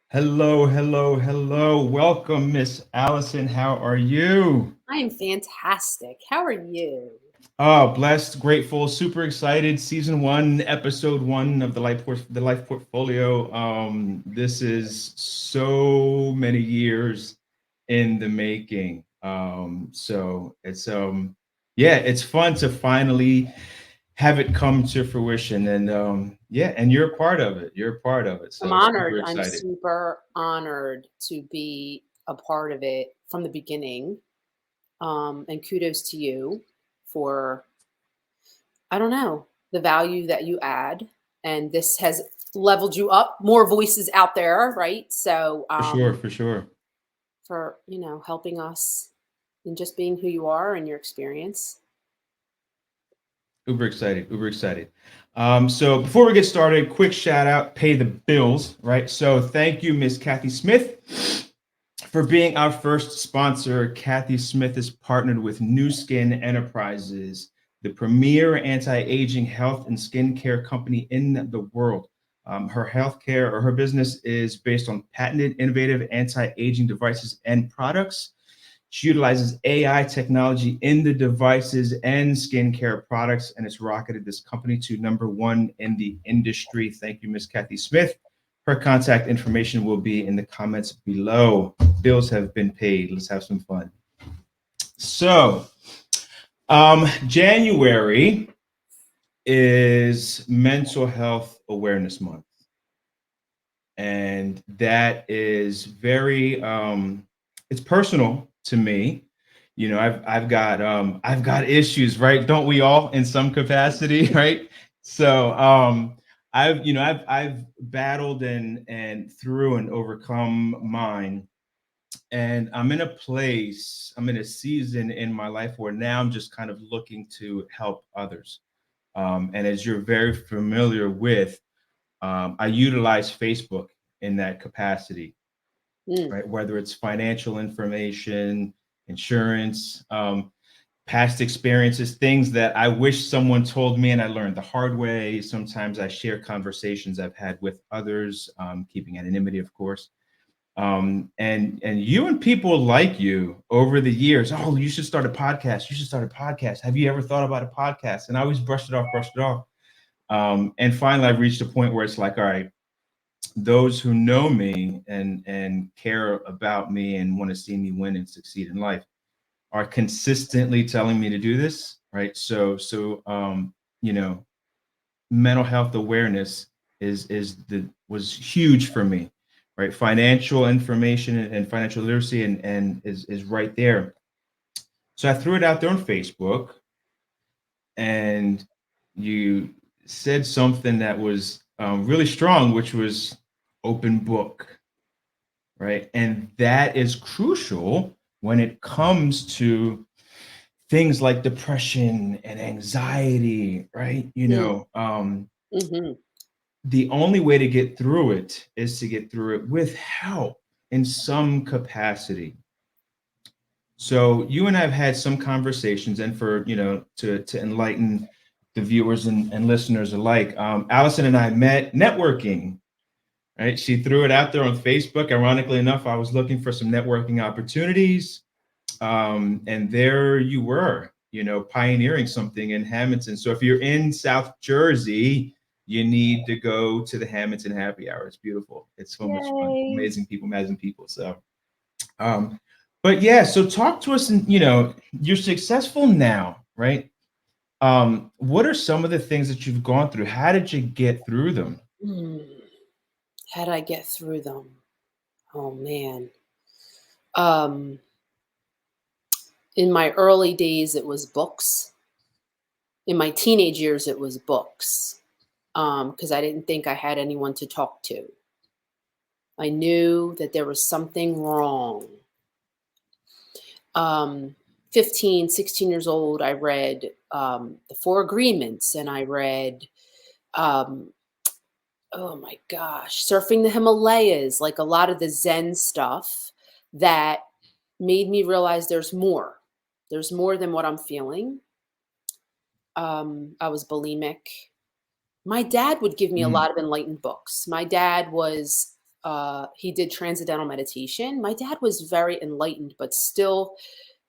Hello, hello, hello. Welcome, Miss Allison. How are you? I am fantastic. How are you? Oh, blessed, grateful, super excited. Season one, episode one of the Life Portfolio. This is so many years in the making. Yeah, it's fun to finally have it come to fruition, and yeah, and you're a part of it. You're a part of it. I'm So super honored. I'm excited. super honored to be a part of it from the beginning. And kudos to you for, I don't know, the value that you add. And this has leveled you up, more voices out there, right? So, For sure, for sure. for, helping us and just being who you are and your experience. Uber excited, uber excited. So before we get started, quick shout out, pay the bills, right? So thank you, Miss Kathy Smith, for being our first sponsor. Kathy Smith is partnered with New Skin Enterprises, the premier anti-aging health and skincare company in the world. Her healthcare or her business is based on patented, innovative anti-aging devices and products. She utilizes AI technology in the devices and skincare products, and it's rocketed this company to number one in the industry. Thank you, Miss Kathy Smith. Her contact information will be in the comments below. Bills have been paid. Let's have some fun. So, January is Mental Health Awareness Month, and that is very it's personal to me. You know, I've got issues, right? Don't we all in some capacity, right? So I've battled and through and overcome mine. And I'm in a season in my life where now I'm just kind of looking to help others. And as you're very familiar with, I utilize Facebook in that capacity, Mm. right? Whether it's financial information, insurance, past experiences, things that I wish someone told me and I learned the hard way. Sometimes I share conversations I've had with others, keeping anonymity, of course. And you and people like you over the years, oh, you should start a podcast. You should start a podcast. Have you ever thought about a podcast? And I always brushed it off, brushed it off. And finally, I've reached a point where it's like, all right, those who know me and care about me and want to see me win and succeed in life are consistently telling me to do this, right? You know, mental health awareness was huge for me, right? Financial information and financial literacy and is right there. So I threw it out there on Facebook, and you said something that was really strong, which was open book, right? And that is crucial when it comes to things like depression and anxiety, right? Mm. Mm-hmm. The only way to get through it is to get through it with help in some capacity. So you and I have had some conversations, and for to enlighten the viewers and listeners alike, Allison and I met networking. Right, she threw it out there on Facebook. Ironically enough, I was looking for some networking opportunities, and there you were, pioneering something in Hamilton. So if you're in South Jersey, you need to go to the Hamilton Happy Hour. It's beautiful. It's so much fun. Yay. Amazing people, amazing people. Um, but yeah, so talk to us. And you're successful now, right? What are some of the things that you've gone through? How did you get through them? Mm. How did I get through them? Oh man. Um, in my early days, it was books. In my teenage years, it was books because I didn't think I had anyone to talk to. I knew that there was something wrong. Um, 15, 16 years old, I read The Four Agreements and I read, um, oh my gosh, Surfing the Himalayas, like a lot of the Zen stuff that made me realize there's more. There's more than what I'm feeling. I was bulimic. My dad would give me a Mm, lot of enlightened books. My dad was he did transcendental meditation. My dad was very enlightened, but still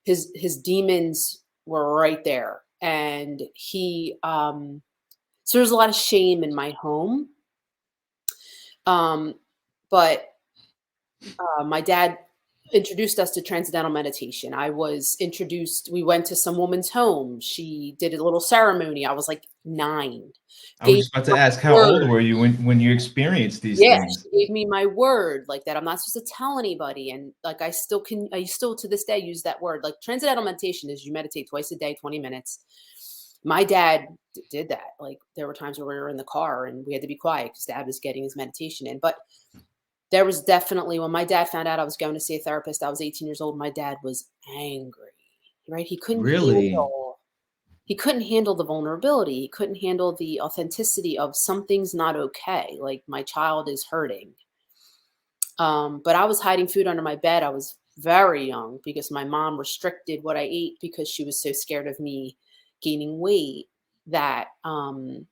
his demons were right there. And so there's a lot of shame in my home. But my dad introduced us to transcendental meditation. I was introduced, we went to some woman's home. She did a little ceremony. I was like 9. I was Gave just about me to ask, my how old word. were you when you experienced these Yeah, things? she gave me my word like that. I'm not supposed to tell anybody. And like I still to this day use that word. Like transcendental meditation is you meditate twice a day, 20 minutes. My dad did that. Like there were times where we were in the car and we had to be quiet because dad was getting his meditation in. But there was definitely when my dad found out I was going to see a therapist, I was 18 years old. My dad was angry, right? Really? He couldn't handle the vulnerability. He couldn't handle the authenticity of something's not okay. Like my child is hurting. But I was hiding food under my bed. I was very young because my mom restricted what I ate because she was so scared of me gaining weight that I'm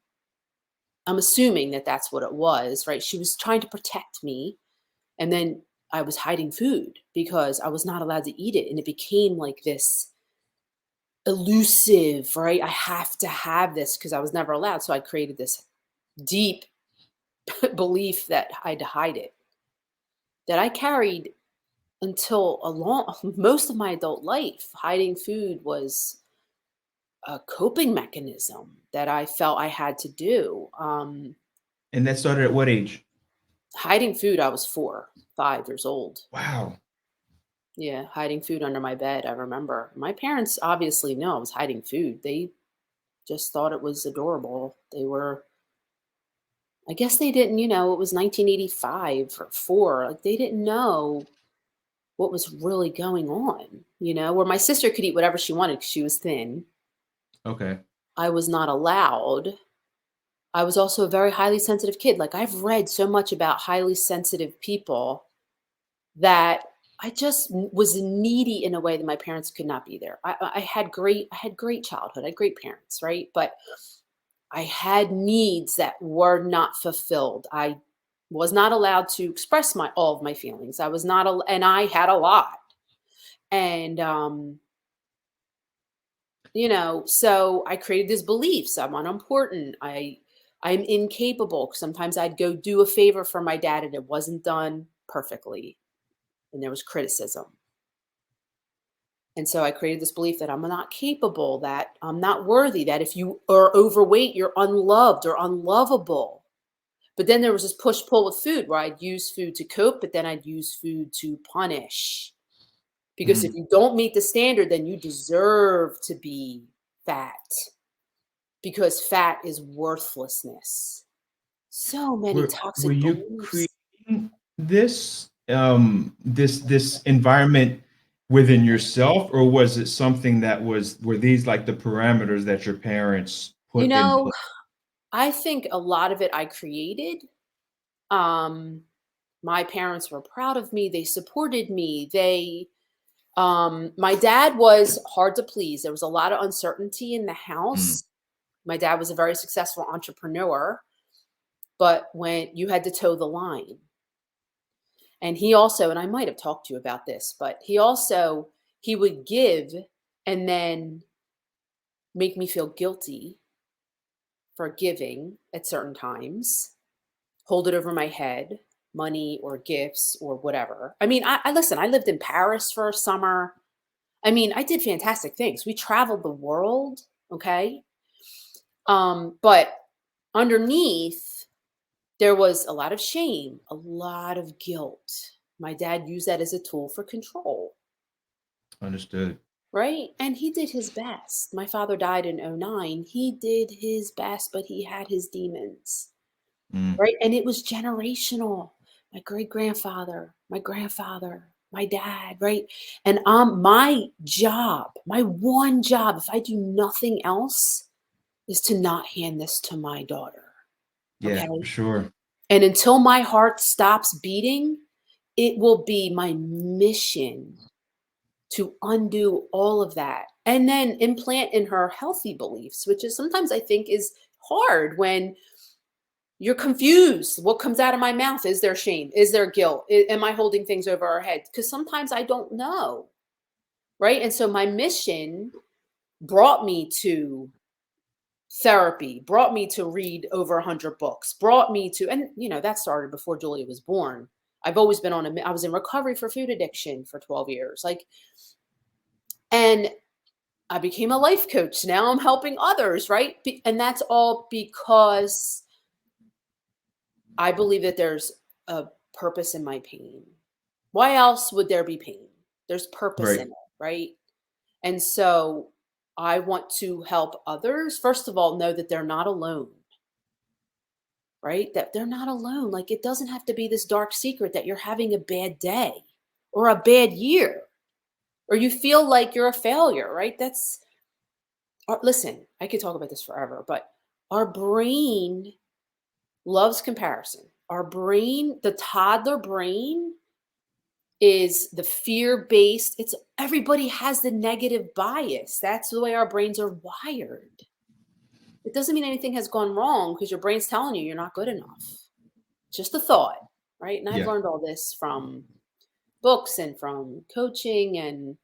assuming that that's what it was, right? She was trying to protect me. And then I was hiding food because I was not allowed to eat it. And it became like this elusive, right? I have to have this because I was never allowed. So I created this deep belief that I had to hide it that I carried until a long most of my adult life. Hiding food was a coping mechanism that I felt I had to do. And that started at what age? Hiding food, I was 4, 5 years old. Wow. Yeah, hiding food under my bed. I remember my parents obviously know I was hiding food. They just thought it was adorable. I guess they didn't, it was 1985 or 4. Like they didn't know what was really going on, where my sister could eat whatever she wanted because she was thin. Okay. I was not allowed. I was also a very highly sensitive kid. Like I've read so much about highly sensitive people that I just was needy in a way that my parents could not be there. I had great childhood. I had great parents, right? But I had needs that were not fulfilled. I was not allowed to express all of my feelings. I was not, and I had a lot. And so I created these beliefs. I'm unimportant. I'm incapable. Sometimes I'd go do a favor for my dad and it wasn't done perfectly. And there was criticism. And so I created this belief that I'm not capable, that I'm not worthy, that if you are overweight, you're unloved or unlovable. But then there was this push pull with food where I'd use food to cope, but then I'd use food to punish. Because if Mm. you don't meet the standard, then you deserve to be fat. Because fat is worthlessness. So many Were toxic you beliefs. creating this environment within yourself, or was it something that were these like the parameters that your parents You put in know, place? I think a lot of it I created. Um, my parents were proud of me. They supported me. My dad was hard to please. There was a lot of uncertainty in the Mm. house. My dad was a very successful entrepreneur, but when you had to toe the line. And he also, and I might have talked to you about this, but he would give and then make me feel guilty for giving at certain times, hold it over my head, money or gifts or whatever. I mean, I listen, I lived in Paris for a summer. I mean, I did fantastic things. We traveled the world, okay? But underneath, there was a lot of shame, a lot of guilt. My dad used that as a tool for control, Understood. right? And he did his best. My father died in '09. He did his best, but he had his demons, Mm. right? And it was generational. My great grandfather, my grandfather, my dad, right? And my job, my one job, if I do nothing else, is to not hand this to my daughter. Yeah, Okay. for sure. And until my heart stops beating, it will be my mission to undo all of that and then implant in her healthy beliefs, which is sometimes I think is hard when You're confused. What comes out of my mouth? Is there shame? Is there guilt? Am I holding things over our head? Because sometimes I don't know. Right. And so my mission brought me to therapy, brought me to read over 100 books, brought me to, and that started before Julia was born. I've always been I was in recovery for food addiction for 12 years. And I became a life coach. Now I'm helping others. Right. And that's all because I believe that there's a purpose in my pain. Why else would there be pain? There's purpose in Right. it. Right. And so I want to help others, first of all, know that they're not alone, right? That they're not alone. Like, it doesn't have to be this dark secret that you're having a bad day or a bad year or you feel like you're a failure, right? Listen, I could talk about this forever, but our brain loves comparison. Our brain, the toddler brain, is the fear-based. It's everybody has the negative bias. That's the way our brains are wired. It doesn't mean anything has gone wrong because your brain's telling you you're not good enough. Just a thought, right? And I've Yeah. learned all this from books and from coaching and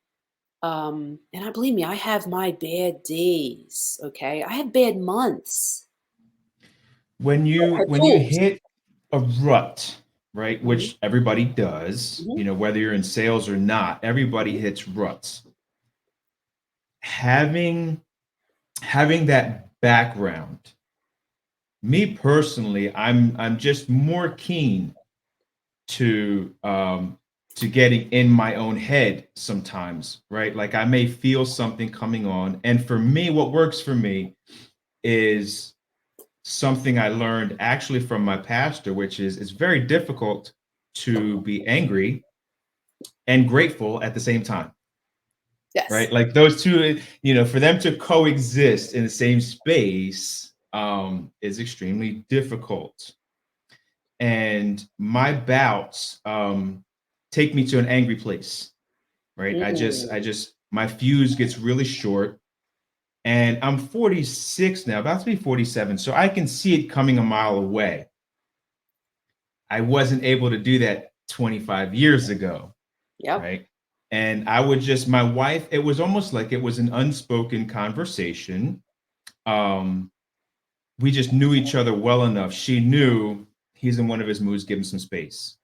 I believe me, I have my bad days. Okay. I have bad months. When I you have when you tools. hit a rut, right, Mhm, which everybody does, mhm, whether you're in sales or not, everybody mhm. hits ruts. Having that background, me personally, I'm just more keen to getting in my own head sometimes, right? Like I may feel something coming on, and for me, what works for me is something I learned actually from my pastor, which is it's very difficult to be angry and grateful at the same time, Yes. right? Like those two, for them to coexist in the same space is extremely difficult. And my bouts take me to an angry place, right? Mm, My fuse gets really short. And I'm 46 now, about to be 47. So I can see it coming a mile away. I wasn't able to do that 25 years ago, yep. right? And I would just, my wife, it was almost like it was an unspoken conversation. Um, we just knew each other well enough. She knew he's in one of his moods, give him some space,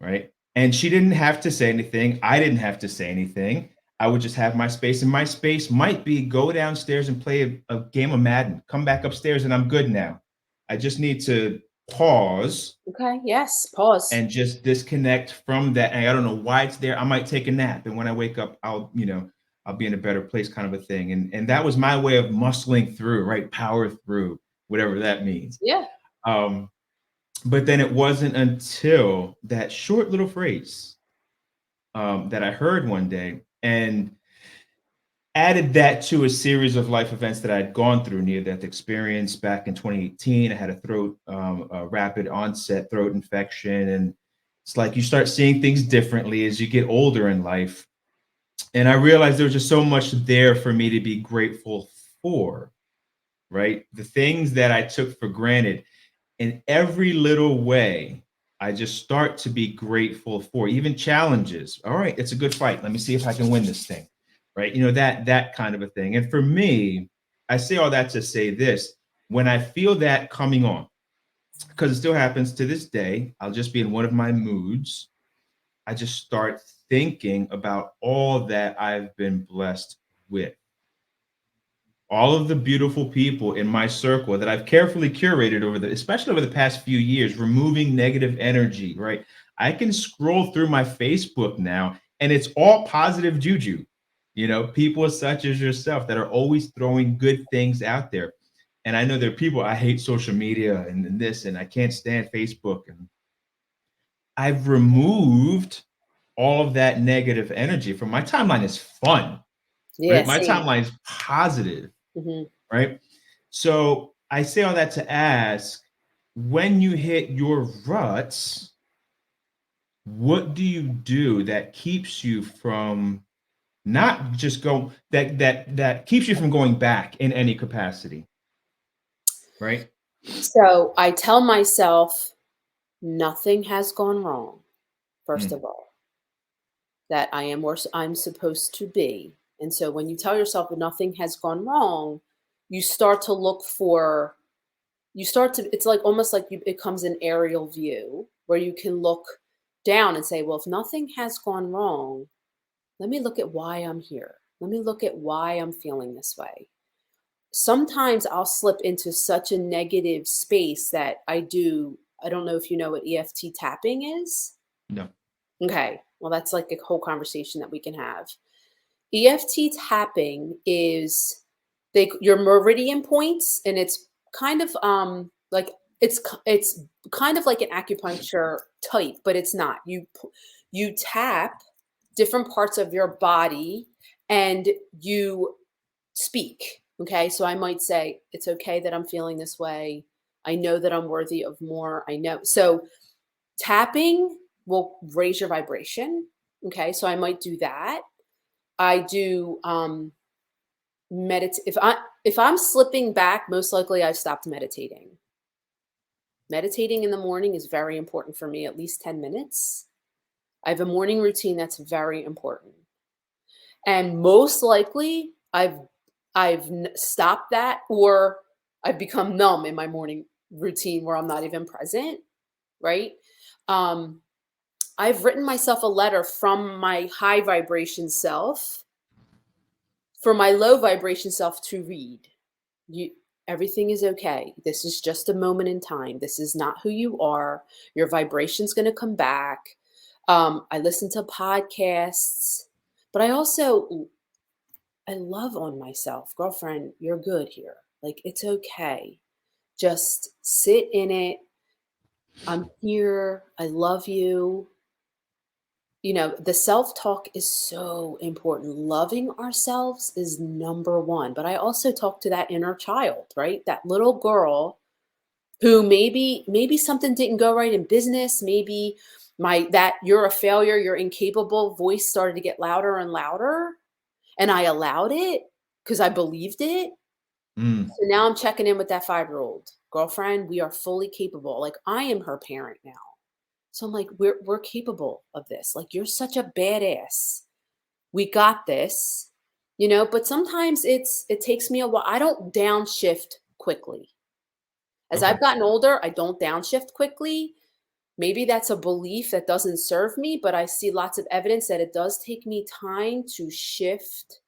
right? And she didn't have to say anything. I didn't have to say anything. I would just have my space, and my space might be go downstairs and play a game of Madden, come back upstairs, and I'm good now. I just need to pause Okay. Yes. Pause. and just disconnect from that. And I don't know why it's there. I might take a nap, and when I wake up, I'll be in a better place, kind of a thing. And that was my way of muscling through, right? Power through, whatever that means. Yeah. Um, but then it wasn't until that short little phrase that I heard one day and added that to a series of life events that I had gone through, near death experience back in 2018. I had a rapid onset throat infection. And it's like you start seeing things differently as you get older in life. And I realized there was just so much there for me to be grateful for, right? The things that I took for granted in every little way, I just start to be grateful for, even challenges. All right, it's a good fight. Let me see if I can win this thing. Right. That kind of a thing. And for me, I say all that to say this: when I feel that coming on, because it still happens to this day, I'll just be in one of my moods. I just start thinking about all that I've been blessed with, all of the beautiful people in my circle that I've carefully curated especially over the past few years, removing negative energy, right? I can scroll through my Facebook now and it's all positive juju, people such as yourself that are always throwing good things out there. And I know there are people, I hate social media and this, and I can't stand Facebook. And I've removed all of that negative energy from my timeline. Is fun, Yeah. right? My Same. timeline is positive, Hmm. right? So I say all that to ask, when you hit your ruts, what do you do that keeps you from not just go that keeps you from going back in any capacity, right? So I tell myself nothing has gone wrong, first Mm, of all, that I am where I'm supposed to be. And so when you tell yourself nothing has gone wrong, you start to look for, it's like almost like it comes an aerial view where you can look down and say, well, if nothing has gone wrong, let me look at why I'm here. Let me look at why I'm feeling this way. Sometimes I'll slip into such a negative space that I don't know if you know what EFT tapping is. no. Okay. Well, that's like a whole conversation that we can have. EFT tapping is your meridian points, and it's kind of like it's kind of like an acupuncture type, but it's not. You tap different parts of your body and you speak. Okay, so I might say it's okay that I'm feeling this way. I know that I'm worthy of more. I know. So tapping will raise your vibration. Okay, so I might do that. I do meditate. If I'm slipping back, most likely I've stopped meditating. Meditating in the morning is very important for me, at least 10 minutes. I have a morning routine that's very important. And most likely stopped that, or I've become numb in my morning routine where I'm not even present, right? Um, I've written myself a letter from my high vibration self for my low vibration self to read. You Everything is okay. This is just a moment in time. This is not who you are. Your vibration's going to come back. I listen to podcasts, but I love on myself. Girlfriend, you're good here. Like, it's okay. Just sit in it. I'm here. I love you. The self-talk is so important. Loving ourselves is number one. But I also talk to that inner child, right? That little girl who maybe something didn't go right in business. Maybe that you're a failure, you're incapable voice started to get louder and louder. And I allowed it because I believed it. Mm, So now I'm checking in with that 5-year-old. Girlfriend, we are fully capable. Like, I am her parent now. So I'm like, we're capable of this. Like, you're such a badass. We got this. But sometimes it takes me a while. I don't downshift quickly. As okay. I've gotten older, I don't downshift quickly. Maybe that's a belief that doesn't serve me, but I see lots of evidence that it does take me time to shift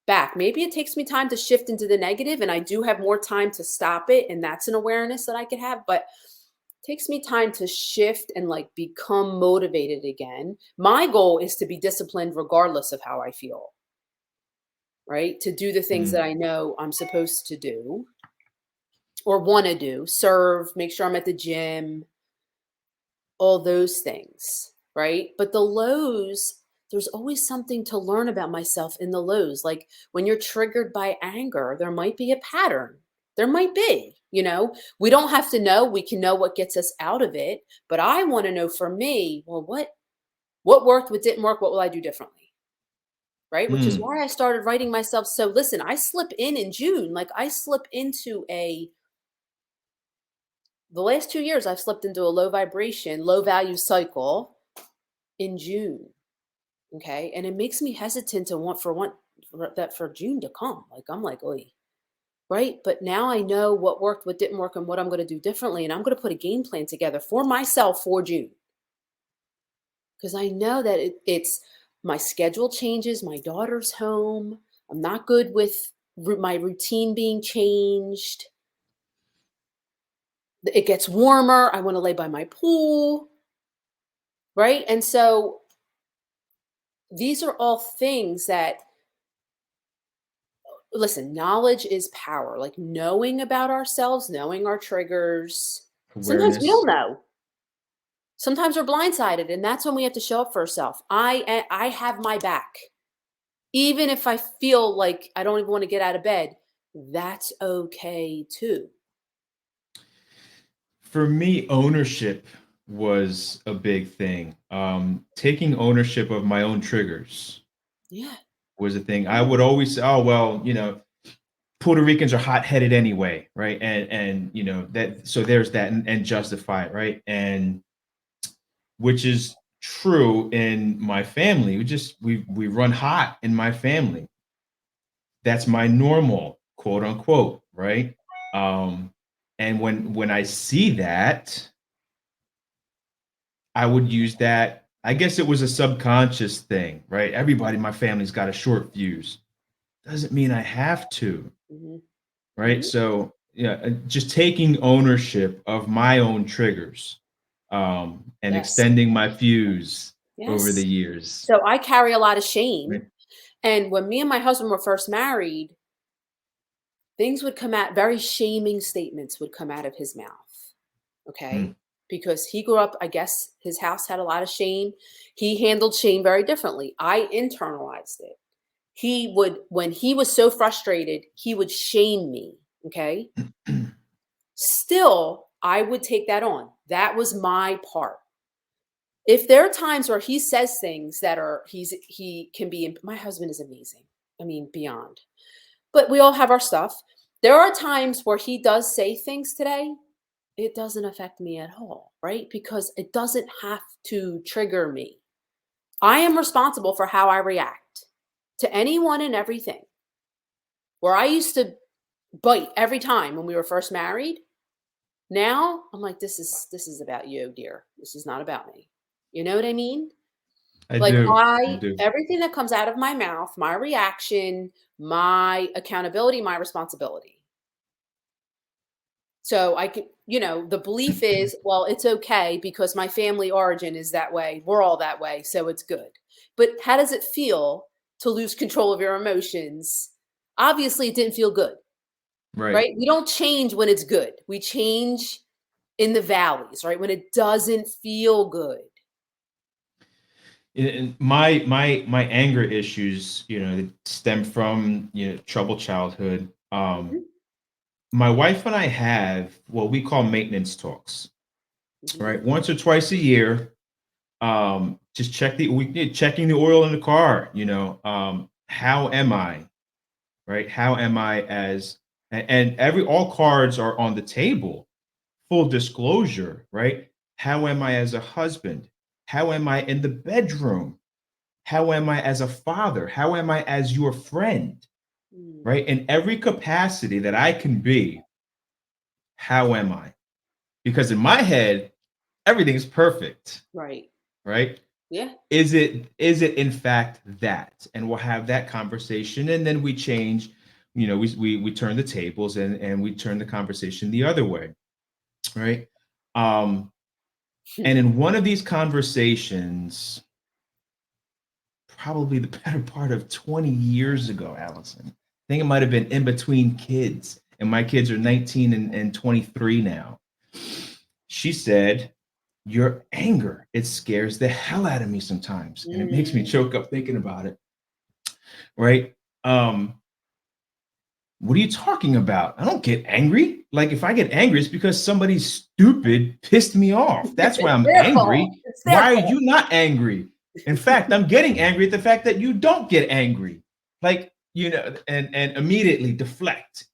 back. Maybe it takes me time to shift into the negative, and I do have more time to stop it, and that's an awareness that I could have, but it takes me time to shift and like become motivated again. My goal is to be disciplined regardless of how I feel, right? To do the things that Mm, I know I'm supposed to do or want to do, serve, make sure I'm at the gym, all those things, right? But the lows, there's always something to learn about myself in the lows. Like, when you're triggered by anger, there might be a pattern. There might be, we don't have to know. We can know what gets us out of it. But I want to know for me, well, what worked, what didn't work, what will I do differently? Right? Which is mm. why I started writing myself. So listen, I slip in June. Like, I slip into the last 2 years, I've slipped into a low vibration, low value cycle in June. Okay. And it makes me hesitant to for June to come. Like, I'm like, oy, right. But now I know what worked, what didn't work, and what I'm going to do differently. And I'm going to put a game plan together for myself for June. Because I know that it's my schedule changes. My daughter's home. I'm not good with my routine being changed. It gets warmer. I want to lay by my pool. Right. And so these are all things that, listen, knowledge is power. Like, knowing about ourselves, knowing our triggers. Sometimes we don't Awareness. know. Sometimes we're blindsided, and that's when we have to show up for ourselves. I have my back. Even if I feel like I don't even want to get out of bed, that's okay too. For me, ownership was a big thing. Taking ownership of my own triggers Yeah. was a thing. I Yeah. would always say, oh, well, Puerto Ricans are hot-headed anyway, right? And you know that, so there's that, and justify it, right? And which is true in my family. We run hot in my family. That's my normal, quote unquote, right? And when I see that, I would use that. I guess it was a subconscious thing, right? Everybody in my family's got a short fuse. Doesn't mean I have to, Mhm. right? Mhm. So yeah, just taking ownership of my own triggers, and Yes. extending my fuse over the Yes. years, So I carry a lot of shame. right? And when me and my husband were first married, things would come out, very shaming statements would come out of his mouth. Hmm. Okay. Because he grew up, I guess his house had a lot of shame. He handled shame very differently. I internalized it. He would, when he was so frustrated, he would shame me. Okay. Still, I would take that on. That was my part. If there are times where he says things that are, he can be, my husband is amazing. I mean, beyond. But we all have our stuff. There are times where he does say things today, it doesn't affect me at all, right? Because it doesn't have to trigger me. I am responsible for how I react to anyone and everything. Where I used to bite every time when we were first married, now I'm like, this is about you, dear. This is not about me. You know what I mean? I Like do. I I do. everything that comes out of my mouth, my reaction, my accountability, my responsibility. So I could, the belief is, well, it's okay because my family origin is that way. We're all that way, so it's good. But how does it feel to lose control of your emotions? Obviously, it didn't feel good, Right. right? We don't change when it's good. We change in the valleys, right? When it doesn't feel good. And my anger issues, stem from, troubled childhood. Mhm, My wife and I have what we call maintenance talks, mhm, right? Once or twice a year. Just checking the oil in the car. How am I, right? How am I as and every all cards are on the table. Full disclosure, right? How am I as a husband? How am I in the bedroom? How am I as a father? How am I as your friend? mm, Right? In every capacity that I can be, how am I? Because in my head, everything's perfect, right. right? Yeah. Is it in fact that? And we'll have that conversation, and then we change, we turn the tables, and we turn the conversation the other way, right? Um, and in one of these conversations, probably the better part of 20 years ago, Allison. I think it might have been in between kids, and my kids are 19 and 23 now. She said, your anger, it scares the hell out of me sometimes, and it makes me Mm, choke up thinking about it, right? Um, what are you talking about? I don't get angry. Like, if I get angry, it's because somebody stupid pissed me off. That's why it's I'm their fault. angry. It's their Why are fault. you not angry? In fact, I'm getting angry at the fact that you don't get angry. Like, and immediately deflect,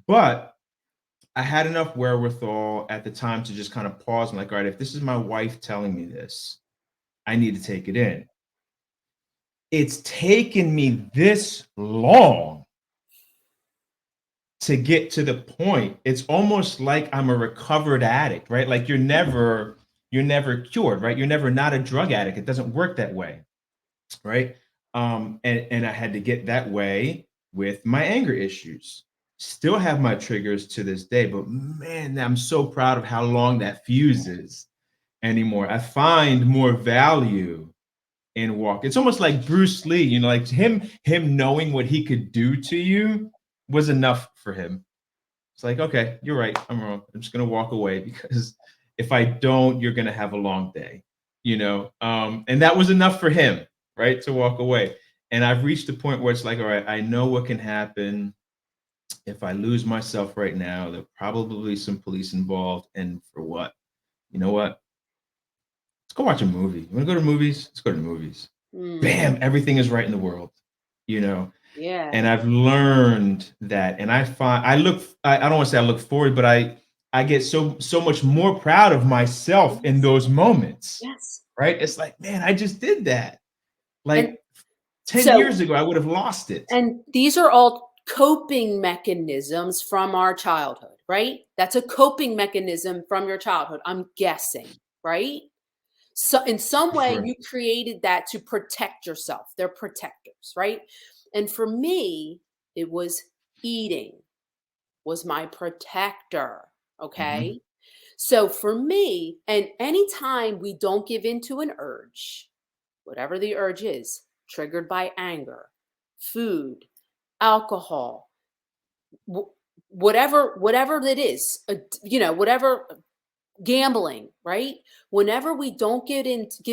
But I had enough wherewithal at the time to just kind of pause and like, all right, if this is my wife telling me this, I need to take it in. It's taken me this long to get to the point. It's almost like I'm a recovered addict, right? Like you're never cured, right? You're never not a drug addict. It doesn't work that way, right? And I had to get that way with my anger issues. Still have my triggers to this day, but man, I'm so proud of how long that fuse is anymore. I find more value in walk. It's almost like Bruce Lee, like him knowing what he could do to you was enough for him. It's like, okay, you're right. I'm wrong. I'm just gonna walk away because if I don't, you're gonna have a long day, And that was enough for him, right, to walk away. And I've reached a point where it's like, all right, I know what can happen if I lose myself right now. There'll probably be some police involved, and for what? You know what? Let's go watch a movie. You want to go to movies? Let's go to the movies. Mm, Bam, everything is right in the world, you know. Yeah. And I've learned that. And I find I don't want to say I look forward, but I get so much more proud of myself in Yes. those moments. Yes. Right. It's like, man, I just did that. And Like 10 so, years ago, I would have lost it. and these are all coping mechanisms from our childhood, right? That's a coping mechanism from your childhood, I'm guessing, right? So in some For way sure. you created that to protect yourself. They're protectors, right? And for me, it was eating was my protector, Hmm. okay? So for me, and anytime we don't give in to an urge, whatever the urge is, triggered by anger, food, alcohol, wh- whatever it is, whatever, gambling, right? Whenever we don't give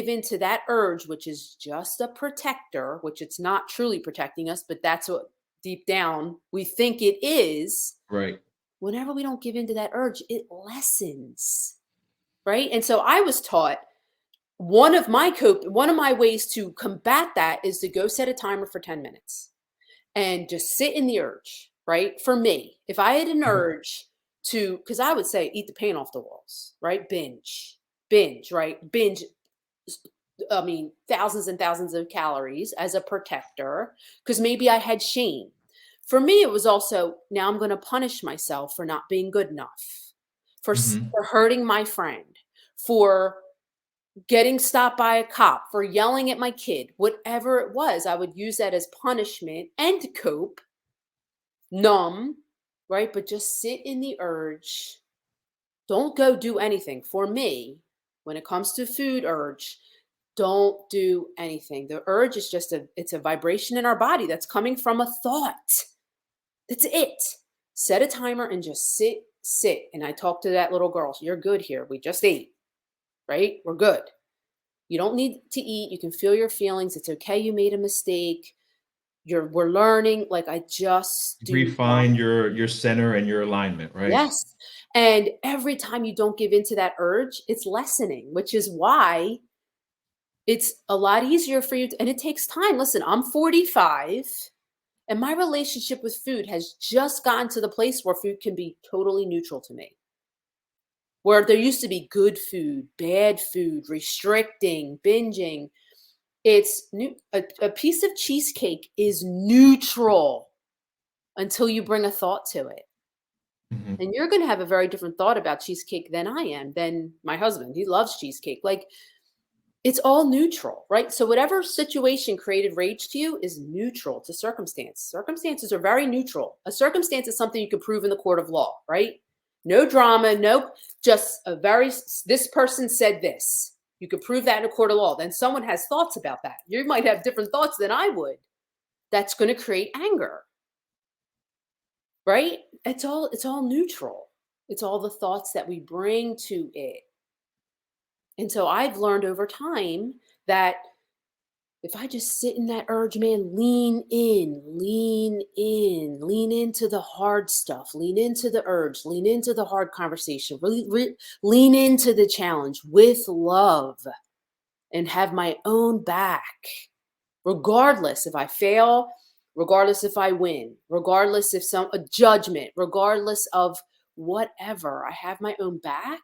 into that urge, which is just a protector, which it's not truly protecting us, but that's what deep down we think it is. Right. Whenever we don't give into that urge, it lessens, right? And so I was taught one of my ways to combat that is to go set a timer for 10 minutes and just sit in the urge, right? For me, if I had an Mhm. urge to, because I would say eat the paint off the walls, right? Binge, right? Binge, I mean, thousands and thousands of calories as a protector, because maybe I had shame. For me, it was also, now I'm going to punish myself for not being good enough, Mhm. for hurting my friend, for getting stopped by a cop, for yelling at my kid, whatever it was, I would use that as punishment and to cope, numb, right? But just sit in the urge. Don't go do anything. For me, when it comes to food urge, don't do anything. The urge is just it's a vibration in our body that's coming from a thought. That's it. Set a timer and just sit. And I talk to that little girl. You're good here. We just ate, right? We're good. You don't need to eat. You can feel your feelings. It's okay. You made a mistake. We're learning. Like I just do not. Refine your center and your alignment, right? Yes. And every time you don't give into that urge, it's lessening, which is why it's a lot easier for you. And it takes time. Listen, I'm 45 and my relationship with food has just gotten to the place where food can be totally neutral to me. Where there used to be good food, bad food, restricting, binging. It's new. A piece of cheesecake is neutral until you bring a thought to it. Mhm. And you're going to have a very different thought about cheesecake than I am, than my husband. He loves cheesecake. Like it's all neutral, right? So whatever situation created rage to you is neutral to circumstance. Circumstances are very neutral. A circumstance is something you can prove in the court of law, right? No drama, no, just this person said this. You could prove that in a court of law. Then someone has thoughts about that. You might have different thoughts than I would. That's going to create anger, right? It's all neutral. It's all the thoughts that we bring to it. And so I've learned over time that if I just sit in that urge, man, lean into the hard stuff, lean into the urge, lean into the hard conversation, really lean into the challenge with love and have my own back, regardless if I fail, regardless if I win, regardless if a judgment, regardless of whatever, I have my own back,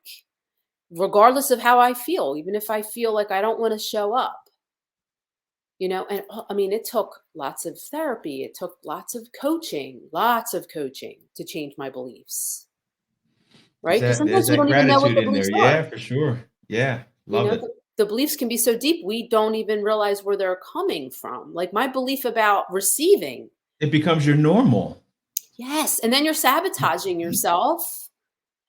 regardless of how I feel, even if I feel like I don't want to show up. And I mean, it took lots of therapy. It took lots of coaching to change my beliefs, right? Because There's sometimes we that don't even know what gratitude the in there. beliefs are. Yeah, for sure. Yeah, love it. The beliefs can be so deep, we don't even realize where they're coming from. Like my belief about receiving. It becomes your normal. Yes. And then you're sabotaging yourself.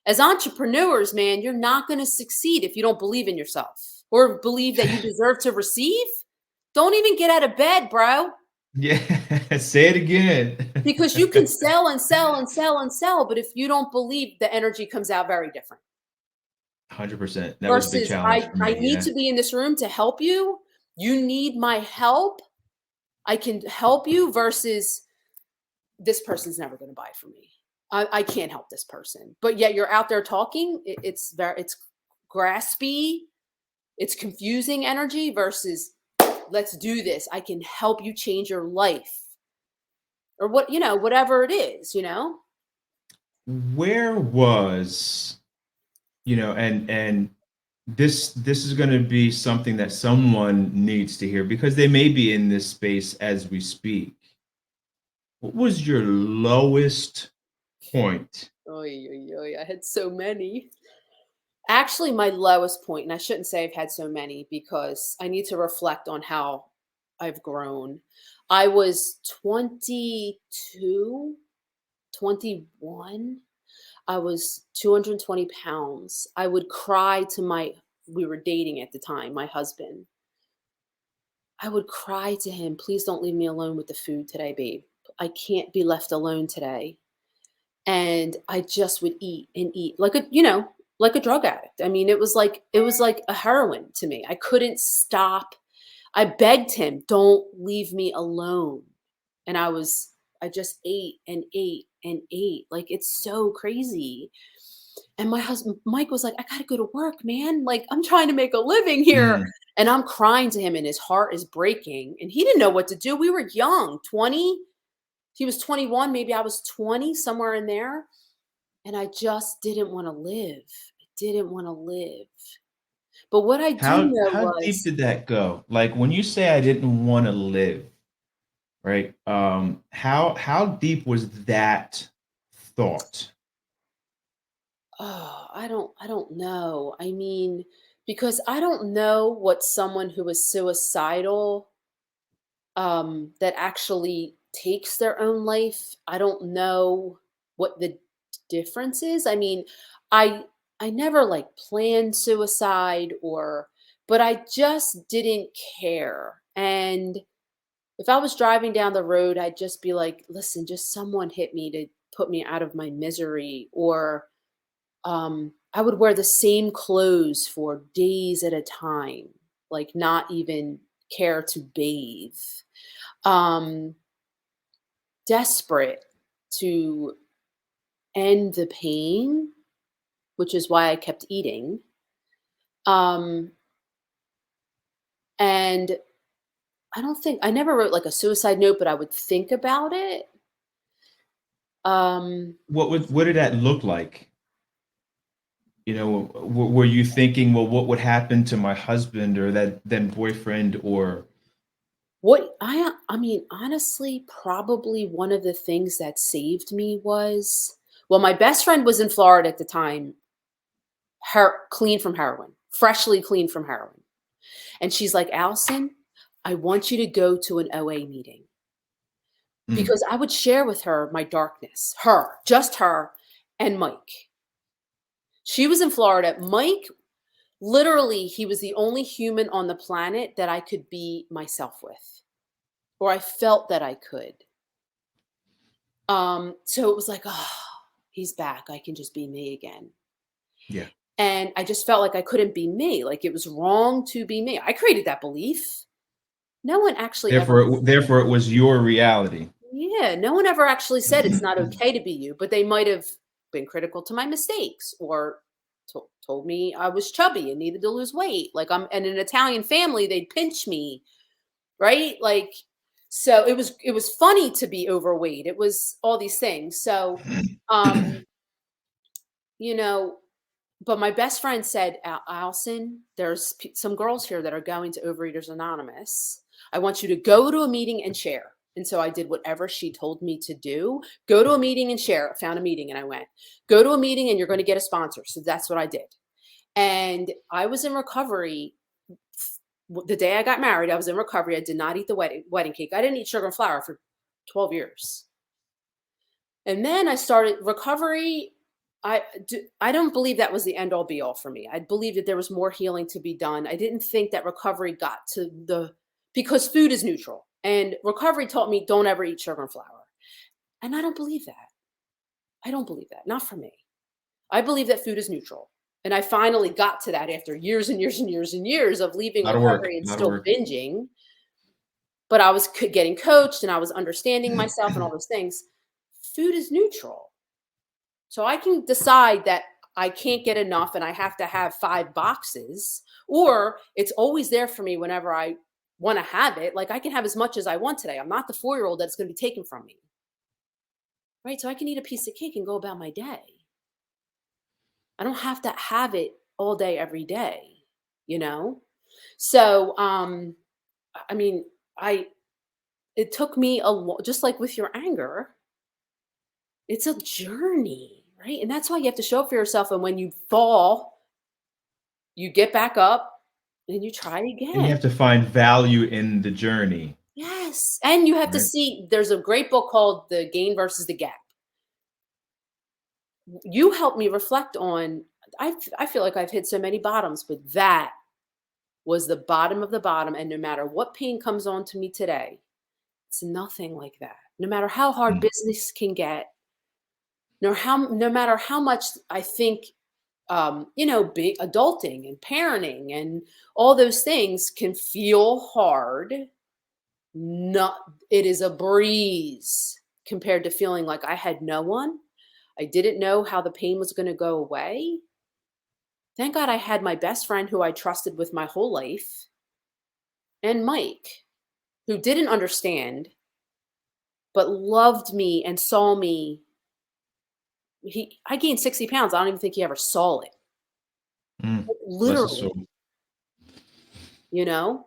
As entrepreneurs, man, you're not going to succeed if you don't believe in yourself or believe that you deserve to receive. Don't even get out of bed, bro. Yeah, say it again. Because you can sell and sell and sell and sell, but if you don't believe, the energy comes out very different. 100%. That was a big Versus challenge for I me. need Yeah. to be in this room to help you. You need my help. I can help you versus this person's never going to buy from me. I can't help this person. But yet you're out there talking. It's graspy. It's confusing energy versus let's do this. I can help you change your life. or what, whatever it is, Where was, and this is going to be something that someone needs to hear because they may be in this space as we speak. What was your lowest point? Oy, oy, oy, I had so many. Actually, my lowest point, and I shouldn't say I've had so many because I need to reflect on how I've grown. I was 22, 21. I was 220 pounds. I would cry to we were dating at the time, my husband. I would cry to him, please don't leave me alone with the food today, babe. I can't be left alone today. And I just would eat and eat like a drug addict. I mean, it was like a heroin to me. I couldn't stop. I begged him, don't leave me alone. And I just ate and ate and ate. Like, it's so crazy. And my husband, Mike, was like, I got to go to work, man. Like, I'm trying to make a living here. Mm. And I'm crying to him, and his heart is breaking. And he didn't know what to do. We were young, 20. He was 21. Maybe I was 20, somewhere in there. And I just didn't want to live. I didn't want to live. But what I do know How deep was, did that go? Like when you say I didn't want to live, right? How deep was that thought? oh, I don't know. I mean, because I don't know what someone who is suicidal, that actually takes their own life. I don't know what the difference is. I mean, I I never like planned suicide, but I just didn't care. And if I was driving down the road, I'd just be like, listen, just someone hit me to put me out of my misery. Or I would wear the same clothes for days at a time, like not even care to bathe. Um, Desperate to end the pain, which is why I kept eating. Um, and I never wrote like a suicide note, but I would think about it. Um, What did that look like? Were you thinking, well, what would happen to my husband or that then boyfriend or I mean, honestly, probably one of the things that saved me was, well, my best friend was in Florida at the time, clean from heroin, freshly clean from heroin. And she's like, Allison, I want you to go to an OA meeting, Mm, because I would share with her my darkness, just her and Mike. She was in Florida. Mike, literally, he was the only human on the planet that I could be myself with, or I felt that I could. So it was like, oh, he's back. I can just be me again. yeah. And I just felt like I couldn't be me. Like, it was wrong to be me. I created that belief. No one actually ever, Therefore it was your reality. yeah, no one ever actually said it's not okay to be you, but they might have been critical to my mistakes, or told me I was chubby and needed to lose weight. Like, I'm in an Italian family, they'd pinch me, right? Like, so it was funny to be overweight. It was all these things. So, um, you know, but my best friend said, Allison, there's some girls here that are going to Overeaters Anonymous. I want you to go to a meeting and share. And so I did whatever she told me to do. Go to a meeting and share. I found a meeting and I went. Go to a meeting and you're going to get a sponsor. So that's what I did. And I was in recovery. The day I got married, I was in recovery. I did not eat the wedding cake. I didn't eat sugar and flour for 12 years. And then I started recovery. I don't believe that was the end all be all for me. I believe that there was more healing to be done. I didn't think that recovery got to because food is neutral. And recovery taught me, don't ever eat sugar and flour. And I don't believe that. I don't believe that. Not for me. I believe that food is neutral. And I finally got to that after years and years and years and years of leaving A lot of work. recovery and A lot of still work. binging. But I was getting coached and I was understanding myself and all those things. Food is neutral. So I can decide that I can't get enough and I have to have 5 boxes, or it's always there for me whenever I want to have it. Like, I can have as much as I want today. I'm not the 4-year-old that's going to be taken from me. right? So I can eat a piece of cake and go about my day. I don't have to have it all day, every day, you know? So, I mean, I, it took me just like with your anger, it's a journey, right? And that's why you have to show up for yourself. And when you fall, you get back up and you try And you again. have to find value in the journey, Yes. And you have to right? see, there's a great book called The Gain versus the Gap. You helped me reflect on, I feel like I've hit so many bottoms, but that was the bottom of the bottom. And no matter what pain comes on to me today, it's nothing like that. No matter how hard Mm. business can get, no matter how much I think, big adulting and parenting and all those things can feel hard. Not, it is a breeze compared to feeling like I had no one. I didn't know how the pain was going to go away. Thank God I had my best friend who I trusted with my whole life, and Mike, who didn't understand, but loved me and saw me. I gained 60 pounds. I don't even think he ever saw it. Mm. Bless his Literally, soul. you know?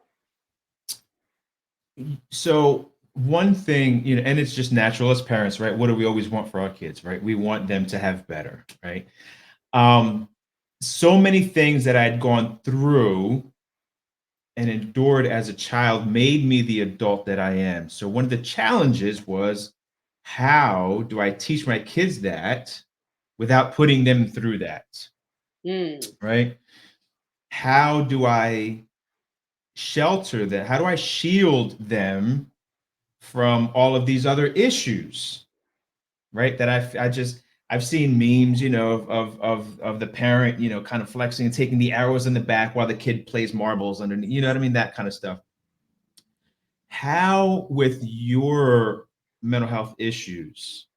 So one thing, and it's just natural as parents, right? What do we always want for our kids, right? We want them to have better, right? Um, so many things that I'd gone through and endured as a child made me the adult that I am. So one of the challenges was, how do I teach my kids that without putting them through that, Mm. right? How do I shelter that? How do I shield them from all of these other issues, right? That I've seen memes, of the parent, kind of flexing and taking the arrows in the back while the kid plays marbles underneath, you know what I mean? That kind of stuff. How, with your mental health issues,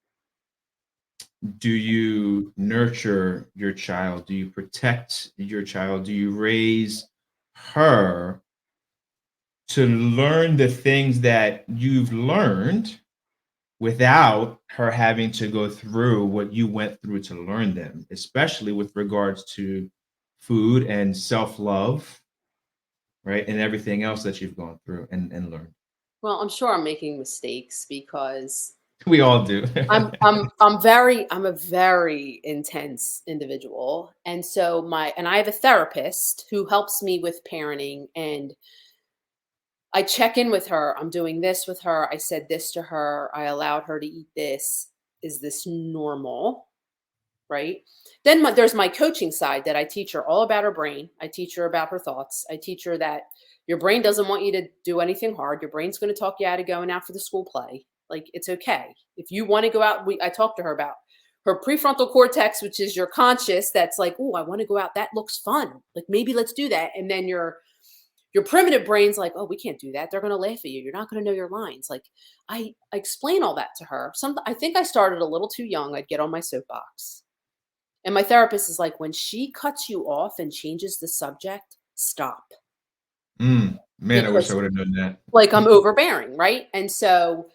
do you nurture your child? Do you protect your child? Do you raise her to learn the things that you've learned without her having to go through what you went through to learn them, especially with regards to food and self-love, right? And everything else that you've gone through and learned. Well, I'm sure I'm making mistakes because We all do. I'm a very intense individual. And so I have a therapist who helps me with parenting, and I check in with her. I'm doing this with her. I said this to her. I allowed her to eat this. Is this normal? Right? Then there's my coaching side that I teach her all about her brain. I teach her about her thoughts. I teach her that your brain doesn't want you to do anything hard. Your brain's going to talk you out of going out for the school play. Like, it's okay. If you want to go out, I talked to her about her prefrontal cortex, which is your conscious, that's like, oh, I want to go out. That looks fun. Like, maybe let's do that. And then your primitive brain's like, oh, we can't do that. They're going to laugh at you. You're not going to know your lines. Like, I explain all that to her. I think I started a little too young. I'd get on my soapbox. And my therapist is like, when she cuts you off and changes the subject, stop. Man, I wish I Because would have known that. like I'm overbearing, right? And so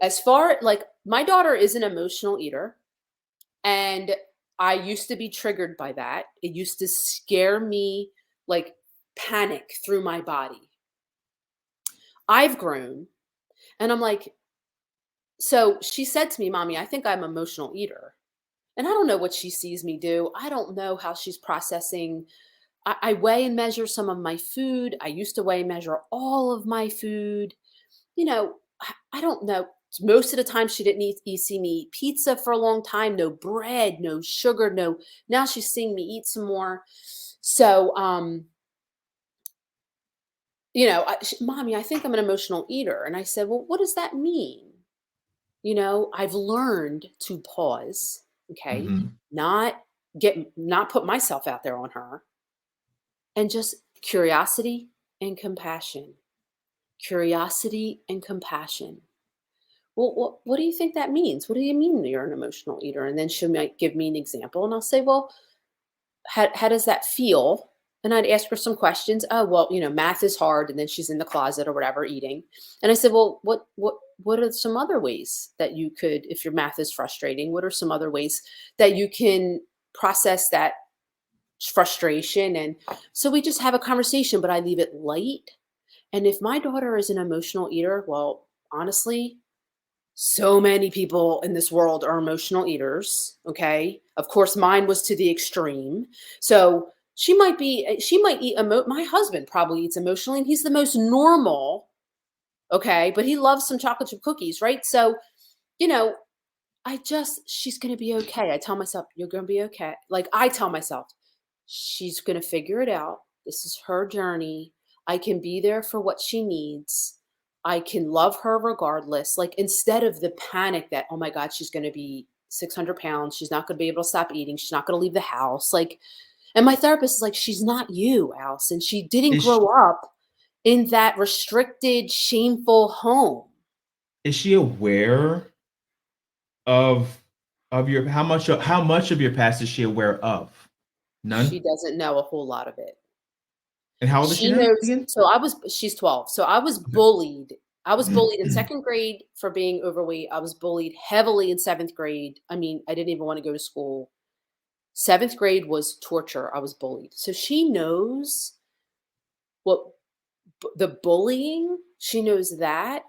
as far like my daughter is an emotional eater, and I used to be triggered by that. It used to scare me, like panic through my body. I've grown, and I'm like, so she said to me, Mommy, I think I'm an emotional eater. And I don't know what she sees me do. I don't know how she's processing. I weigh and measure some of my food. I used to weigh and measure all of my food. I don't know. Most of the time, she didn't see me eat pizza for a long time. No bread, no sugar, no. Now she's seeing me eat some more. So, Mommy, I think I'm an emotional eater. And I said, well, what does that mean? I've learned to pause. Okay, Hmm. not put myself out there on her, and just curiosity and compassion. Curiosity and compassion. Well, what do you think that means? What do you mean you're an emotional eater? And then she might give me an example, and I'll say, well, how does that feel? And I'd ask her some questions. Oh, well, math is hard, and then she's in the closet or whatever eating. And I said, well, what are some other ways that you could, if your math is frustrating, what are some other ways that you can process that frustration? And so we just have a conversation, but I leave it light. And if my daughter is an emotional eater, well, honestly, so many people in this world are emotional eaters. Okay. Of course, mine was to the extreme. So she might eat, my husband probably eats emotionally, and he's the most normal. Okay. But he loves some chocolate chip cookies. Right. So, you know, she's going to be okay. I tell myself, you're going to be okay. Like I tell myself, she's going to figure it out. This is her journey. I can be there for what she needs. I can love her regardless. Like instead of the panic that, oh my God, she's going to be 600 pounds. She's not going to be able to stop eating. She's not going to leave the house. Like, and my therapist is like, she's not you, Allison. She didn't Is grow up in that restricted, shameful home. is she aware of your how much of your past is she aware of? She None. doesn't know a whole lot of it. And how old is she She now knows, again? so she's 12. So I was bullied. I was bullied in second grade for being overweight. I was bullied heavily in seventh grade. I mean, I didn't even want to go to school. Seventh grade was torture. I was bullied. So she knows what the bullying, she knows that.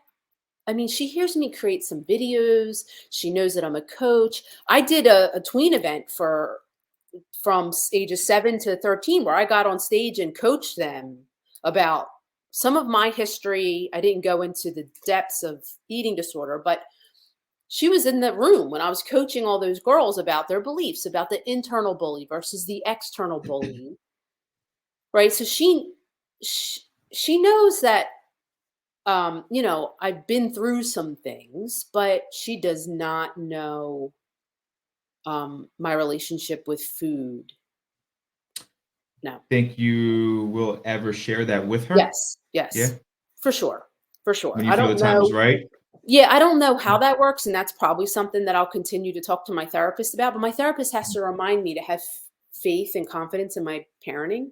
I mean, she hears me create some videos. She knows that I'm a coach. I did a tween event from ages 7 to 13 where I got on stage and coached them about some of my history. I didn't go into the depths of eating disorder, but she was in the room when I was coaching all those girls about their beliefs, about the internal bully versus the external bullying, right? So she knows that I've been through some things, but she does not know my relationship with food. No. Think you will ever share that with her? Yes, Yeah, yes, for sure, for sure. when you I feel the don't time is know. right. Yeah, I don't know how that works, and that's probably something that I'll continue to talk to my therapist about. But my therapist has to remind me to have faith and confidence in my parenting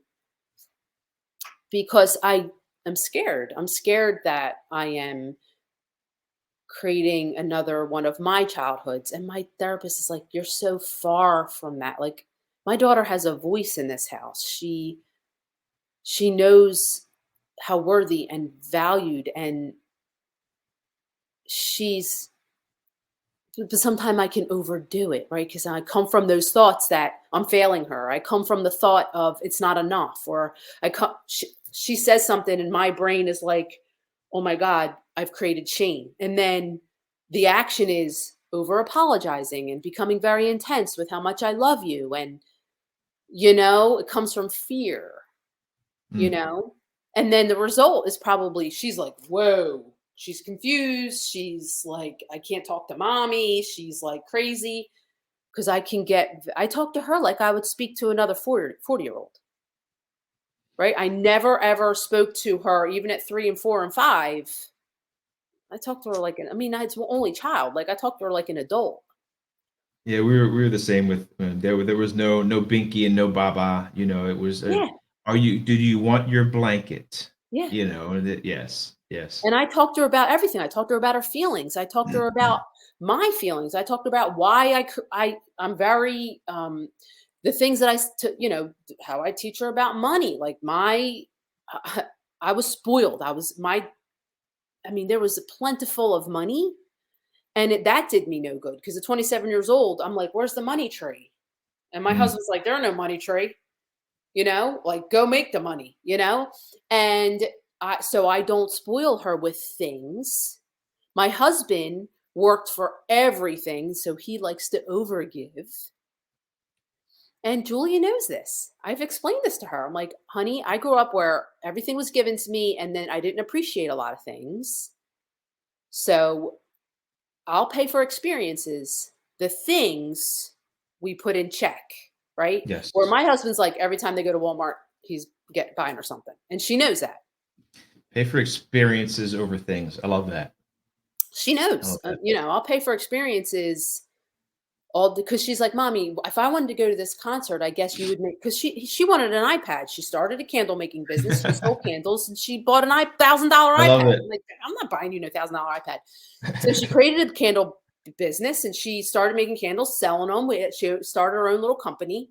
because I am scared. I'm scared that I am creating another one of my childhoods. And my therapist is like, "You're so far from that." Like, my daughter has a voice in this house. She knows how worthy and valued, and she's, but sometimes I can overdo it, right? Because I come from those thoughts that I'm failing her. I come from the thought of it's not enough, or she says something, and my brain is like, "Oh my God, I've created shame." And then the action is over apologizing and becoming very intense with how much I love you, and it comes from fear. you Mm. know? And then the result is probably she's like, whoa, she's confused. She's like, I can't talk to mommy. She's like crazy because I talk to her like I would speak to another 40-year-old, right? I never ever spoke to her, even at 3 and 4 and 5. I talked to her like I mean, it's only child. Like I talked to her like an adult. Yeah, we were the same with there was no binky and no baba. It was Yeah. do you want your blanket? Yeah. Yes, yes. And I talked to her about everything. I talked to her about her feelings. I talked to her about my feelings. I talked about why I'm very the things that how I teach her about money. Like I was spoiled. I mean, there was a plentiful of money, and that did me no good because at 27 years old, I'm like, where's the money tree? And my Mm. husband's like, there are no money tree. Like go make the money. And so I don't spoil her with things. My husband worked for everything, so he likes to overgive. And Julia knows this. I've explained this to her. I'm like, honey, I grew up where everything was given to me and then I didn't appreciate a lot of things. So I'll pay for experiences. The things we put in check, right? Yes. Where my husband's like, every time they go to Walmart, he's buying her something. And she knows that. Pay for experiences over things. I love that. She I knows, love that. I'll pay for experiences all because she's like, "Mommy, if I wanted to go to this concert, I guess you would make," because she wanted an iPad. She started a candle making business. She sold candles and she bought an $1,000 I love iPad. it. I'm like, I'm not buying you no $1,000 iPad. So she created a candle business and she started making candles, selling them. She started her own little company.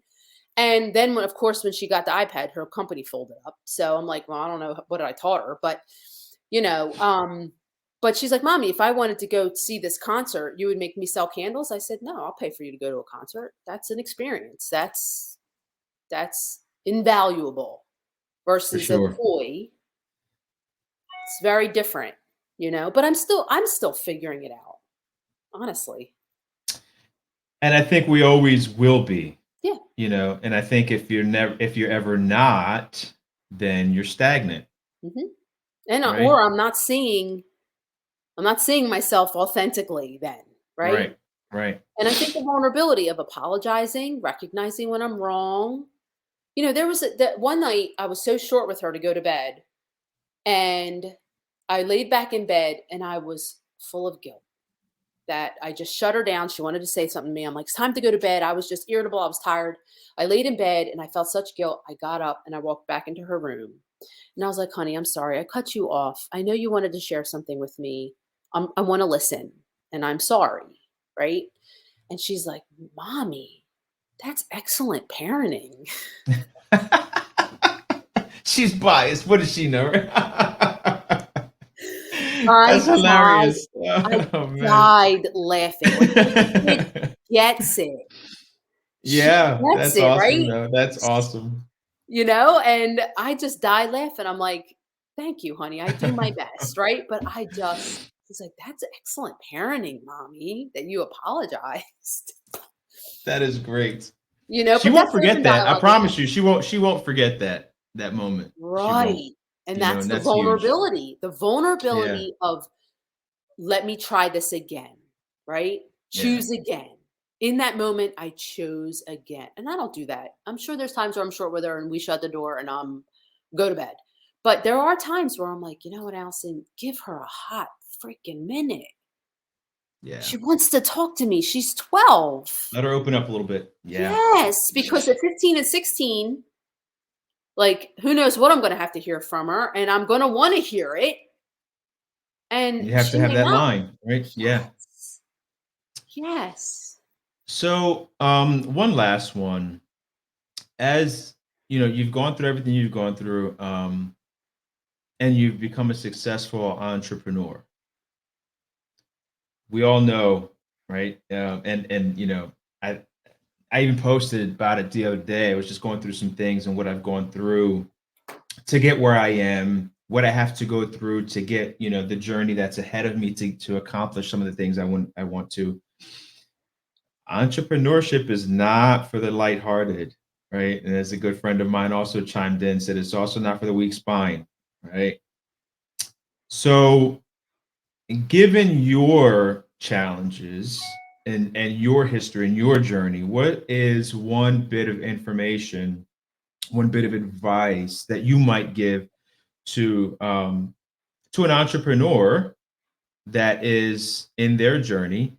And then, of course, when she got the iPad, her company folded up. So I'm like, well, I don't know what I taught her, but you know, but she's like, "Mommy, if I wanted to go see this concert, you would make me sell candles?" I said, "No, I'll pay for you to go to a concert. That's an experience. That's invaluable For versus a sure. toy. It's very different, you know." But I'm still figuring it out, honestly. And I think we always will be, Yeah. and I think if you're ever not, then you're stagnant, Hmm. And right? or I'm not seeing myself authentically then, right? Right. Right. And I think the vulnerability of apologizing, recognizing when I'm wrong. There was that one night I was so short with her to go to bed, and I laid back in bed and I was full of guilt that I just shut her down. She wanted to say something to me. I'm like, "It's time to go to bed." I was just irritable. I was tired. I laid in bed and I felt such guilt. I got up and I walked back into her room. And I was like, "Honey, I'm sorry. I cut you off. I know you wanted to share something with me. I want to listen and I'm sorry." Right. And she's like, "Mommy, that's excellent parenting." She's biased. What does she know? I That's died hilarious. I Oh man. died laughing, like, this kid gets it. She Yeah, gets that's it, awesome right? though. That's awesome. And I just died laughing. I'm like, "Thank you, honey, I do my best," right? But she's like, "That's excellent parenting, mommy, that you apologized." That is great. She But won't that's forget open that. I dialogue with promise you. She won't forget that moment. She won't. right, and that's And the that's huge. vulnerability, Yeah. of let me try this again, right? Yeah. Choose again. In that moment, I chose again. And I don't do that. I'm sure there's times where I'm short with her and we shut the door and go to bed. But there are times where I'm like, "You know what, Allison, give her a hot freaking minute. Yeah. She wants to talk to me. She's 12." Let her open up a little bit. Yeah. Yes, Yeah. because at 15 and 16, like, who knows what I'm going to have to hear from her, and I'm going to want to hear it, and You have to she have may that not. line, right? Yeah. Yes. Yes. So, one last one. As you've gone through everything you've gone through, and you've become a successful entrepreneur. We all know, right? And I I even posted about it the other day. I was just going through some things and what I've gone through to get where I am, what I have to go through to get, the journey that's ahead of me to accomplish some of the things I want to. Entrepreneurship is not for the lighthearted, right? And as a good friend of mine also chimed in, said it's also not for the weak spine, right? So, given your challenges and your history and your journey, what is one bit of information, one bit of advice that you might give to an entrepreneur that is in their journey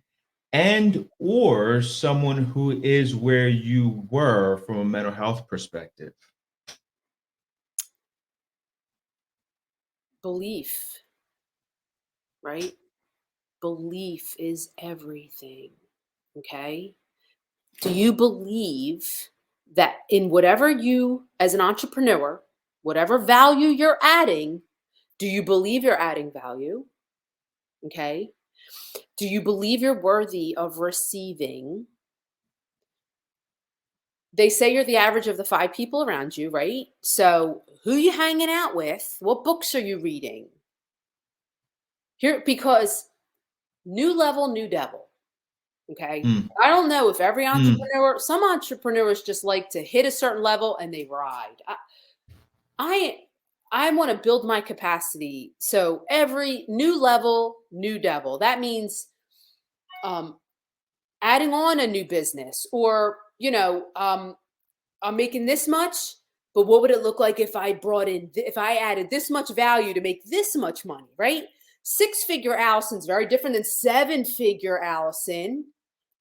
and or someone who is where you were from a mental health perspective? Belief, right? Belief is everything. Okay. Do you believe that in whatever you, as an entrepreneur, whatever value you're adding, do you believe you're adding value? Okay. Do you believe you're worthy of receiving? They say you're the average of the five people around you, right? So who you hanging out with? What books are you reading? Here, because new level, new devil. Okay. Mm, I don't know if every mm, some entrepreneurs just like to hit a certain level and they ride. I, I want to build my capacity. So every new level, new devil. That means um, adding on a new business or, I'm making this much, but what would it look like if I if I added this much value to make this much money, right? Six-figure Allison's very different than seven-figure Allison.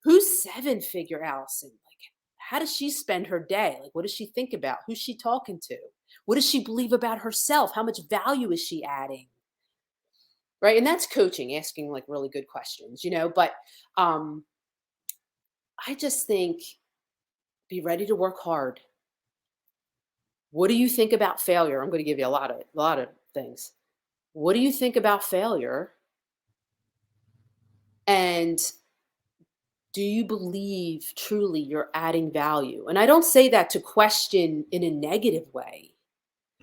Who's seven-figure Allison? Like, how does she spend her day? Like, what does she think about? Who's she talking to? What does she believe about herself? How much value is she adding? Right. And that's coaching, asking like really good questions, but um, I just think be ready to work hard. What do you think about failure? I'm going to give you a lot of things. What do you think about failure? And do you believe truly you're adding value? And I don't say that to question in a negative way,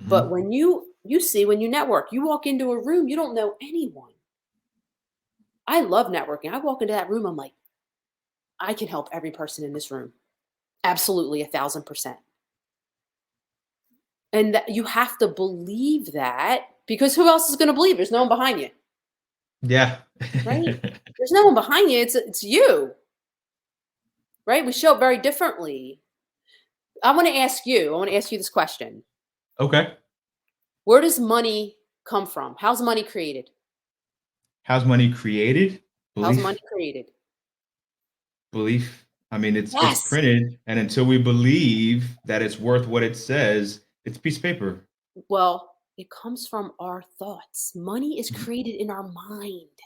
but Mhm. when you see, when you network, you walk into a room, you don't know anyone. I love networking. I walk into that room, I'm like, I can help every person in this room. Absolutely, 1,000%. And that you have to believe that, because who else is going to believe? There's no one behind you, Yeah. right? There's no one behind you. It's you, right? We show up very differently. I want to ask you. I want to ask you this question: Okay. where does money come from? How's money created? How's money created? How's money Belief. created? Belief. I mean, it's Yes. printed, and until we believe that it's worth what it says, it's a piece of paper. Well, it comes from our thoughts. Money is Mhm. created in our mind.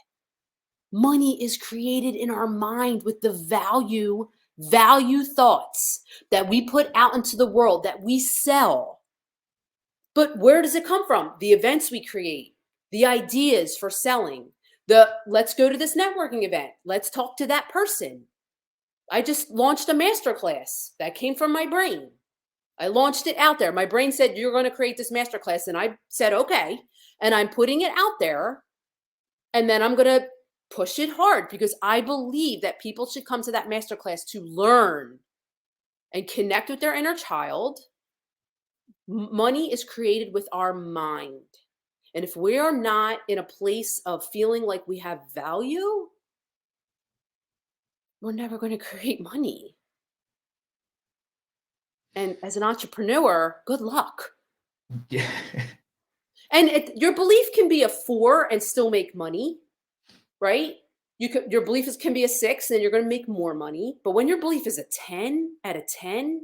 Money is created in our mind with the value thoughts that we put out into the world, that we sell. But where does it come from? The events we create, the ideas for selling, the let's go to this networking event, let's talk to that person. I just launched a masterclass that came from my brain. I launched it out there. My brain said, you're going to create this masterclass. And I said, okay. And I'm putting it out there. And then I'm going to push it hard because I believe that people should come to that masterclass to learn and connect with their inner child. Money is created with our mind. And if we are not in a place of feeling like we have value, we're never going to create money. And as an entrepreneur, good luck. Yeah. And your belief can be a 4 and still make money, right? Your belief can be a 6 and you're going to make more money. But when your belief is a 10 out of 10,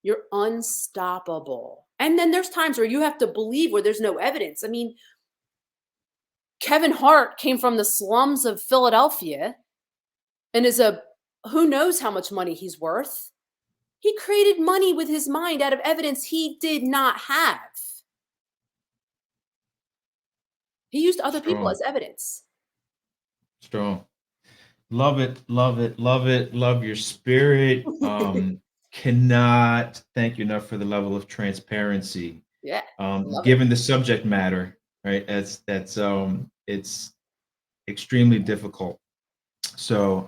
you're unstoppable. And then there's times where you have to believe where there's no evidence. I mean, Kevin Hart came from the slums of Philadelphia and is who knows how much money he's worth. He created money with his mind out of evidence he did not have. He used other people Strong. as evidence. Strong. Love it, love it, love it, love your spirit. Cannot thank you enough for the level of transparency. Yeah, love it. Given the subject matter, right? It's extremely difficult. So,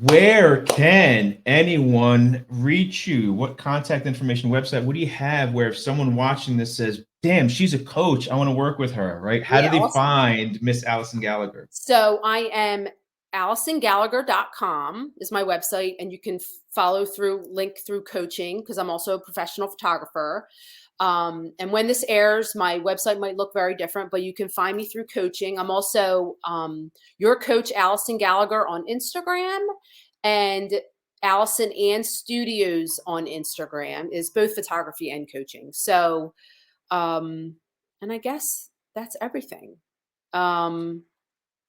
where can anyone reach you? What contact information, website? What do you have where if someone watching this says, "Damn, she's a coach. I want to work with her," right? How do Yeah, they awesome. find Miss Allison Gallagher? So I am AllisonGallagher.com is my website, and you can link through coaching because I'm also a professional photographer. And when this airs, my website might look very different, but you can find me through coaching. I'm also your coach, Allison Gallagher, on Instagram, and Allison and Studios on Instagram is both photography and coaching. So, and I guess that's everything. Um,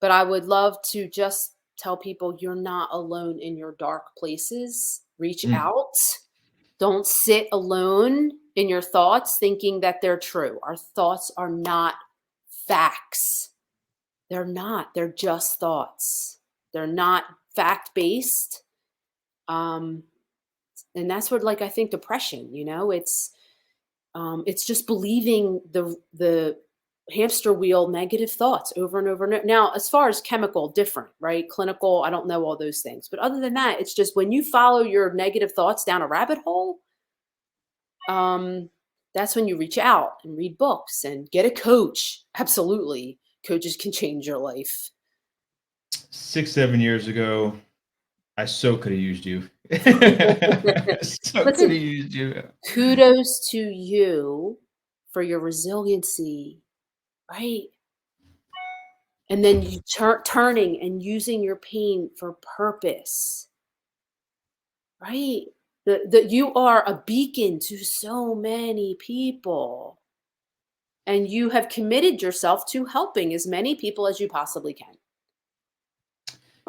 but I would love to just tell people you're not alone in your dark places. Reach Mm, out. Don't sit alone in your thoughts thinking that they're true. Our thoughts are not facts. They're not. They're just thoughts. They're not fact based. And that's what, like, I think depression. It's just believing the hamster wheel negative thoughts over and over and over. Now, as far as chemical, different, right? Clinical, I don't know all those things. But other than that, it's just when you follow your negative thoughts down a rabbit hole, um, that's when you reach out and read books and get a coach. Absolutely. Coaches can change your life. 6, 7 years ago, I so could have used you. So could have Listen, used you. kudos to you for your resiliency, right? And then you turning and using your pain for purpose, right? That you are a beacon to so many people, and you have committed yourself to helping as many people as you possibly can.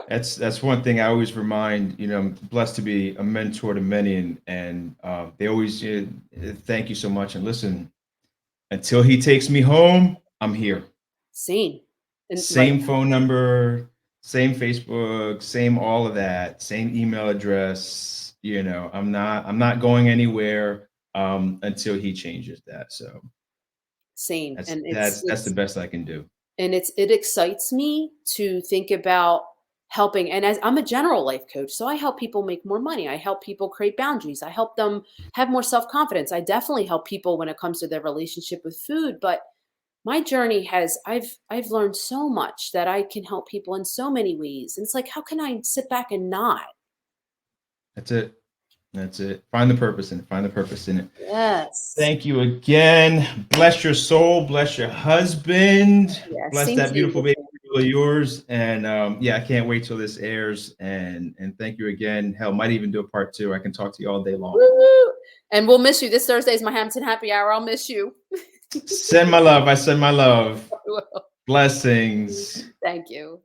That's one thing I always remind. I'm blessed to be a mentor to many, and they always thank you so much. And listen, until he takes me home, I'm here. Same. And like, Same phone number, same Facebook, same all of that, same email address. I'm not going anywhere until he changes that. So same. that's And that's the best I can do. it excites me to think about helping. And as I'm a general life coach, so I help people make more money. I help people create boundaries. I help them have more self-confidence. I definitely help people when it comes to their relationship with food, but my journey has I've learned so much that I can help people in so many ways. And it's like, how can I sit back and not? That's it. That's it. Find the purpose in it. Find the purpose in it. Yes. Thank you again. Bless your soul. Bless your husband. Yeah. Bless Same that to you. beautiful baby girl of yours. And yeah, I can't wait till this airs. And thank you again. Hell, might even do a part 2. I can talk to you all day long. Woo! And we'll miss you. This Thursday is my Hampton happy hour. I'll miss you. Send my love. I send my love. I will. Blessings. Thank you.